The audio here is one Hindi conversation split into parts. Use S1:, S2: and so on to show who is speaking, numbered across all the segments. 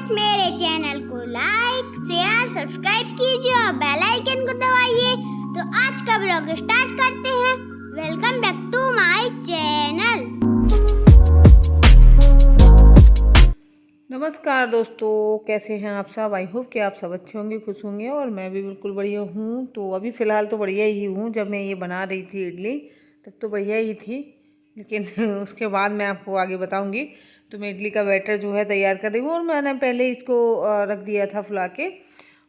S1: गाइस, मेरे चैनल को लाइक शेयर सब्सक्राइब कीजिए और बेल आइकन को दबाइए। तो आज का ब्लॉग स्टार्ट करते हैं। Welcome back to my channel.
S2: नमस्कार दोस्तों, कैसे हैं आप सब। आई होप कि आप सब अच्छे होंगे, खुश होंगे और मैं भी बिल्कुल बढ़िया हूँ। तो अभी फ़िलहाल तो बढ़िया ही हूँ। जब मैं ये बना रही थी इडली तब तो बढ़िया ही थी, लेकिन उसके बाद मैं आपको आगे बताऊँगी। तो मैं इडली का बैटर जो है तैयार कर रही हूँ और मैंने पहले इसको रख दिया था फुला के,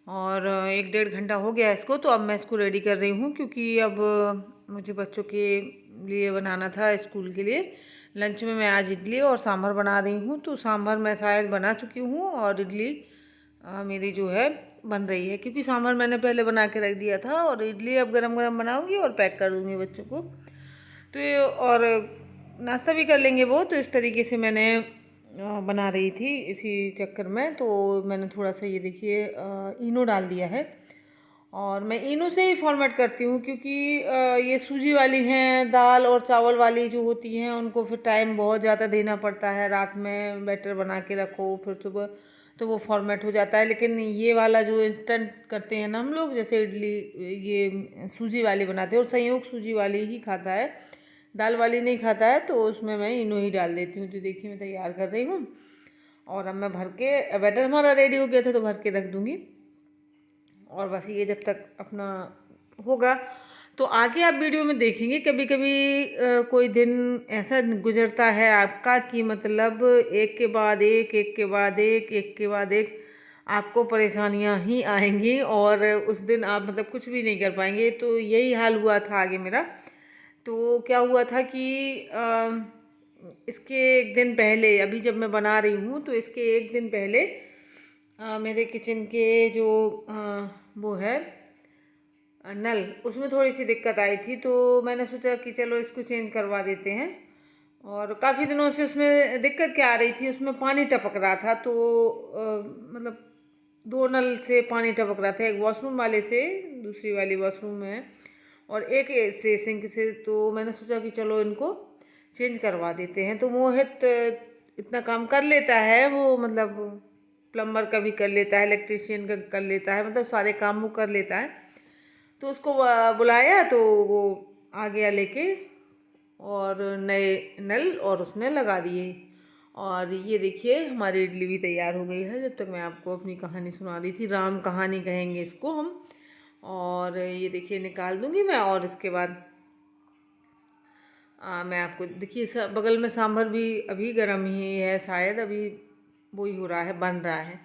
S2: और 1-1.5 घंटा हो गया इसको। तो अब मैं इसको रेडी कर रही हूँ, क्योंकि अब मुझे बच्चों के लिए बनाना था स्कूल के लिए। लंच में मैं आज इडली और सांभर बना रही हूँ। तो सांभर मैं शायद बना चुकी हूँ और इडली मेरी जो है बन रही है, क्योंकि सांभर मैंने पहले बना के रख दिया था और इडली अब गरम गरम बनाऊँगी और पैक कर दूँगी बच्चों को। तो ये और नाश्ता भी कर लेंगे वो। तो इस तरीके से मैंने बना रही थी इसी चक्कर में। तो मैंने थोड़ा सा ये देखिए इनो डाल दिया है, और मैं इनो से ही फॉर्मेट करती हूँ, क्योंकि ये सूजी वाली हैं, दाल और चावल वाली जो होती हैं उनको फिर टाइम बहुत ज़्यादा देना पड़ता है। रात में बैटर बना के रखो फिर सुबह तो वो फॉर्मेट हो जाता है। लेकिन ये वाला जो इंस्टेंट करते हैं ना हम लोग, जैसे इडली ये सूजी वाली बनाते हैं, और संयोग सूजी वाली ही खाता है, दाल वाली नहीं खाता है। तो उसमें मैं इनो ही डाल देती हूँ। तो देखिए मैं तैयार कर रही हूँ, और अब मैं भर के बैटर हमारा रेडी हो गया था तो भर के रख दूँगी। और बस ये जब तक अपना होगा तो आगे आप वीडियो में देखेंगे। कभी कभी कोई दिन ऐसा गुजरता है आपका कि मतलब एक के बाद एक, एक के बाद एक, एक के बाद एक आपको परेशानियां ही आएंगी, और उस दिन आप मतलब कुछ भी नहीं कर पाएंगे। तो यही हाल हुआ था आगे मेरा। तो क्या हुआ था कि इसके एक दिन पहले, अभी जब मैं बना रही हूँ तो इसके एक दिन पहले मेरे किचन के जो वो है नल, उसमें थोड़ी सी दिक्कत आई थी। तो मैंने सोचा कि चलो इसको चेंज करवा देते हैं। और काफ़ी दिनों से उसमें दिक्कत क्या आ रही थी, उसमें पानी टपक रहा था। तो मतलब 2 नल से पानी टपक रहा था, एक वॉशरूम वाले से, दूसरी वाली वॉशरूम में, और एक से सिंक से। तो मैंने सोचा कि चलो इनको चेंज करवा देते हैं। तो मोहित इतना काम कर लेता है, वो मतलब प्लम्बर का भी कर लेता है, इलेक्ट्रिशियन का कर लेता है, मतलब सारे काम वो कर लेता है। तो उसको बुलाया तो वो आ गया लेके, और नए नल और उसने लगा दिए। और ये देखिए हमारी इडली भी तैयार हो गई है। जब तक मैं आपको अपनी कहानी सुना रही थी, राम कहानी कहेंगे इसको हम। और ये देखिए निकाल दूंगी मैं, और इसके बाद मैं आपको देखिए बगल में सांभर भी अभी गर्म ही है, शायद अभी वही हो रहा है, बन रहा है।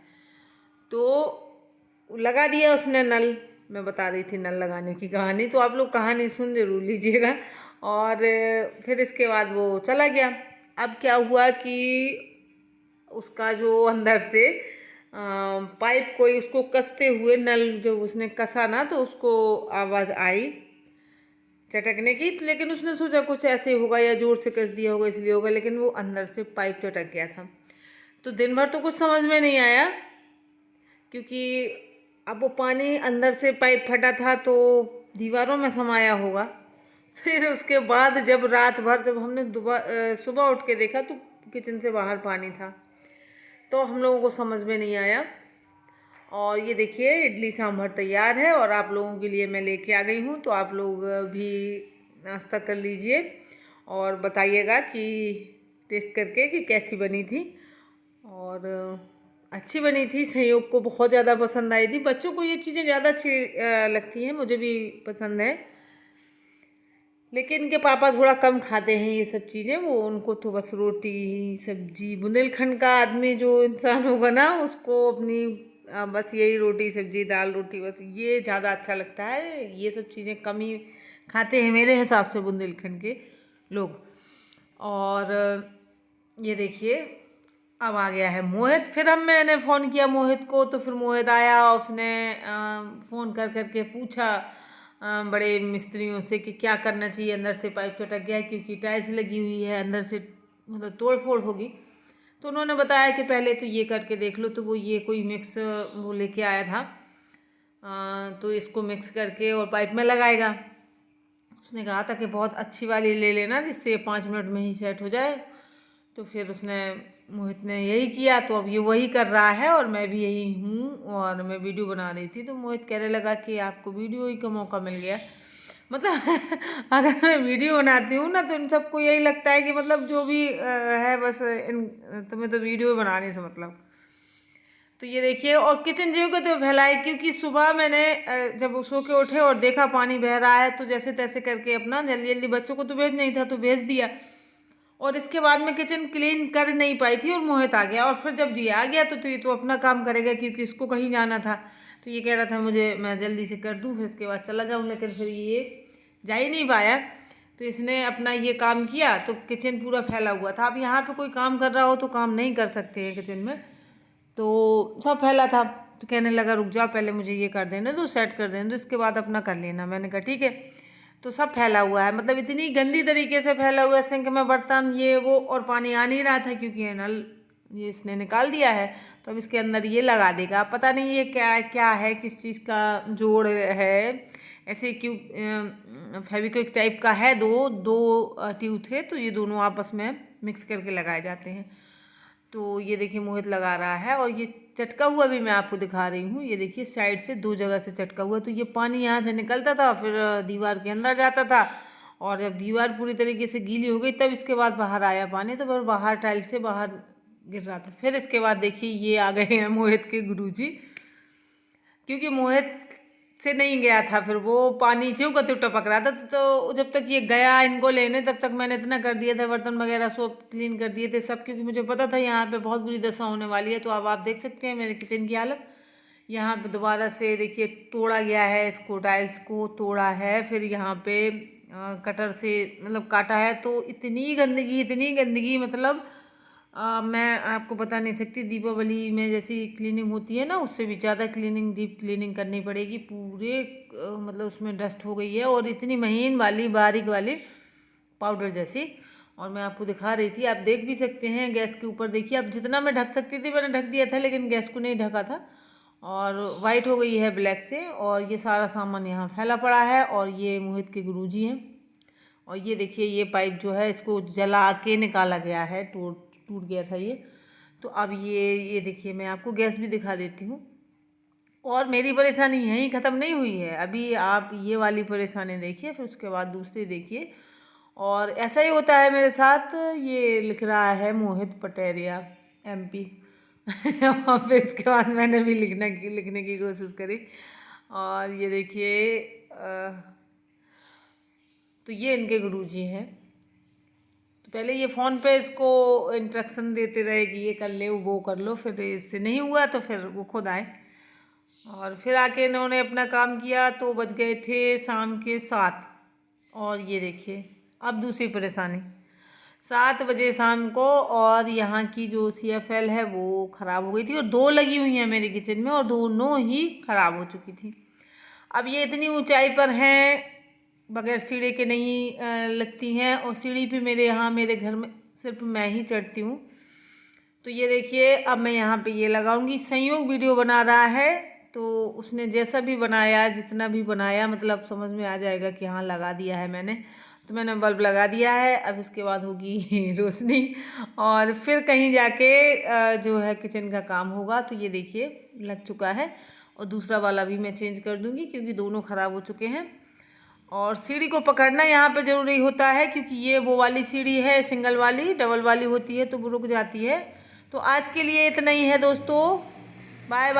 S2: तो लगा दिया उसने नल। मैं बता रही थी नल लगाने की कहानी, तो आप लोग कहानी सुन जरूर लीजिएगा। और फिर इसके बाद वो चला गया। अब क्या हुआ कि उसका जो अंदर से पाइप कोई उसको कसते हुए, नल जो उसने कसा ना, तो उसको आवाज़ आई चटकने की। लेकिन उसने सोचा कुछ ऐसे होगा या ज़ोर से कस दिया होगा इसलिए होगा, लेकिन वो अंदर से पाइप चटक गया था। तो दिन भर तो कुछ समझ में नहीं आया, क्योंकि अब वो पानी अंदर से पाइप फटा था तो दीवारों में समाया होगा। फिर उसके बाद जब रात भर जब हमने सुबह उठ के देखा तो किचन से बाहर पानी था, तो हम लोगों को समझ में नहीं आया। और ये देखिए इडली सांभर तैयार है, और आप लोगों के लिए मैं लेके आ गई हूँ। तो आप लोग भी नाश्ता कर लीजिए और बताइएगा कि टेस्ट करके कि कैसी बनी थी। और अच्छी बनी थी, संयोग को बहुत ज़्यादा पसंद आई थी। बच्चों को ये चीज़ें ज़्यादा अच्छी लगती हैं, मुझे भी पसंद है, लेकिन इनके पापा थोड़ा कम खाते हैं ये सब चीज़ें। वो उनको तो बस रोटी सब्जी, बुंदेलखंड का आदमी जो इंसान होगा ना, उसको अपनी बस यही रोटी सब्जी दाल रोटी, बस ये ज़्यादा अच्छा लगता है। ये सब चीज़ें कम ही खाते हैं मेरे हिसाब से बुंदेलखंड के लोग। और ये देखिए अब आ गया है मोहित। फिर मैंने फ़ोन किया मोहित को, तो फिर मोहित आया। उसने फ़ोन कर करके पूछा बड़े मिस्त्रियों से कि क्या करना चाहिए, अंदर से पाइप चटक गया है क्योंकि टाइल्स लगी हुई है, अंदर से मतलब तोड़ फोड़ होगी। तो उन्होंने बताया कि पहले तो ये करके देख लो। तो वो ये कोई मिक्स वो लेके आया था, तो इसको मिक्स करके और पाइप में लगाएगा। उसने कहा था कि बहुत अच्छी वाली ले लेना जिससे 5 मिनट में ही सेट हो जाए। तो फिर उसने मोहित ने यही किया, तो अब ये वही कर रहा है और मैं भी यही हूँ। और मैं वीडियो बना रही थी तो मोहित कहने लगा कि आपको वीडियो ही का मौका मिल गया। मतलब अगर मैं वीडियो बनाती हूँ ना तो इन सबको यही लगता है कि मतलब जो भी है बस तुम्हें तो वीडियो बनाने से मतलब। तो ये देखिए, और किचन जीव को तो फैलाए, क्योंकि सुबह मैंने जब सो के उठे और देखा पानी बह रहा है तो जैसे तैसे करके अपना जल्दी जल्दी, बच्चों को तो भेज नहीं था तो भेज दिया। और इसके बाद मैं किचन क्लीन कर नहीं पाई थी और मोहित आ गया। और फिर जब जी आ गया तो ये तो अपना काम करेगा, क्योंकि इसको कहीं जाना था। तो ये कह रहा था मुझे मैं जल्दी से कर दूँ फिर इसके बाद चला जाऊँ, लेकिन फिर ये जा ही नहीं पाया। तो इसने अपना ये काम किया तो किचन पूरा फैला हुआ था। अब यहाँ पे कोई काम कर रहा हो तो काम नहीं कर सकते हैं किचन में, तो सब फैला था। तो कहने लगा रुक जाओ पहले मुझे ये कर देना दो, सेट कर देना दो, इसके बाद अपना कर लेना। मैंने कहा ठीक है। तो सब फैला हुआ है, मतलब इतनी गंदी तरीके से फैला हुआ है, सिंक में बर्तन ये वो, और पानी आ नहीं रहा था क्योंकि ये नल ये इसने निकाल दिया है। तो अब इसके अंदर ये लगा देगा, पता नहीं ये क्या क्या है, किस चीज़ का जोड़ है, ऐसे क्यों फेविक्विक टाइप का है। दो ट्यूब थे तो ये दोनों आपस में मिक्स करके लगाए जाते हैं। तो ये देखिए मोहित लगा रहा है, और ये चटका हुआ भी मैं आपको दिखा रही हूँ। ये देखिए साइड से 2 जगह से चटका हुआ, तो ये पानी यहाँ से निकलता था फिर दीवार के अंदर जाता था, और जब दीवार पूरी तरीके से गीली हो गई तब इसके बाद बाहर आया पानी, तो फिर बाहर टाइल से बाहर गिर रहा था। फिर इसके बाद देखिए ये आ गए हैं मोहित के गुरुजी, क्योंकि मोहित से नहीं गया था, फिर वो पानी नीचे का तो टपक रहा था। तो जब तक ये गया इनको लेने तब तक मैंने इतना कर दिया था, बर्तन वगैरह सब क्लीन कर दिए थे सब, क्योंकि मुझे पता था यहाँ पे बहुत बुरी दशा होने वाली है। तो अब आप देख सकते हैं मेरे किचन की हालत। यहाँ पे दोबारा से देखिए तोड़ा गया है, इसको टाइल्स को तोड़ा है, फिर यहाँ पे कटर से मतलब काटा है। तो इतनी गंदगी मतलब मैं आपको बता नहीं सकती। दीपावली में जैसी क्लीनिंग होती है ना, उससे भी ज़्यादा क्लीनिंग, डीप क्लीनिंग करनी पड़ेगी। पूरे मतलब उसमें डस्ट हो गई है, और इतनी महीन वाली बारीक वाली पाउडर जैसी। और मैं आपको दिखा रही थी, आप देख भी सकते हैं गैस के ऊपर देखिए। अब जितना मैं ढक सकती थी मैंने ढक दिया था, लेकिन गैस को नहीं ढका था, और वाइट हो गई है ब्लैक से। और ये सारा सामान यहाँ फैला पड़ा है, और ये मोहित के गुरुजी हैं। और ये देखिए ये पाइप जो है इसको जला के निकाला गया है, टूट गया था ये। तो अब ये देखिए मैं आपको गैस भी दिखा देती हूँ। और मेरी परेशानी यहीं ख़त्म नहीं हुई है, अभी आप ये वाली परेशानी देखिए, फिर उसके बाद दूसरी देखिए। और ऐसा ही होता है मेरे साथ। ये लिख रहा है मोहित पटेरिया MP और फिर इसके बाद मैंने भी लिखने की कोशिश करी। और ये देखिए तो ये इनके गुरुजी हैं। तो पहले ये फ़ोन पे इसको इंस्ट्रक्शन देते रहे कि ये कर ले वो कर लो, फिर इससे नहीं हुआ तो फिर वो खुद आए, और फिर आके इन्होंने अपना काम किया। तो बज गए थे शाम के 7। और ये देखिए अब दूसरी परेशानी, 7 बजे शाम को, और यहाँ की जो CFL है वो ख़राब हो गई थी, और 2 लगी हुई हैं मेरे किचन में, और दोनों ही ख़राब हो चुकी थी। अब ये इतनी ऊंचाई पर हैं, बगैर सीढ़ी के नहीं लगती हैं, और सीढ़ी पे मेरे घर में सिर्फ मैं ही चढ़ती हूँ। तो ये देखिए अब मैं यहाँ पे ये लगाऊंगी। संयोग वीडियो बना रहा है, तो उसने जैसा भी बनाया, जितना भी बनाया, मतलब समझ में आ जाएगा कि हाँ लगा दिया है मैंने। तो मैंने बल्ब लगा दिया है, अब इसके बाद होगी रोशनी, और फिर कहीं जाके जो है किचन का काम होगा। तो ये देखिए लग चुका है, और दूसरा वाला भी मैं चेंज कर दूँगी क्योंकि दोनों ख़राब हो चुके हैं। और सीढ़ी को पकड़ना यहाँ पे ज़रूरी होता है, क्योंकि ये वो वाली सीढ़ी है सिंगल वाली, डबल वाली होती है तो वो रुक जाती है। तो आज के लिए इतना ही है दोस्तों, बाय बाय।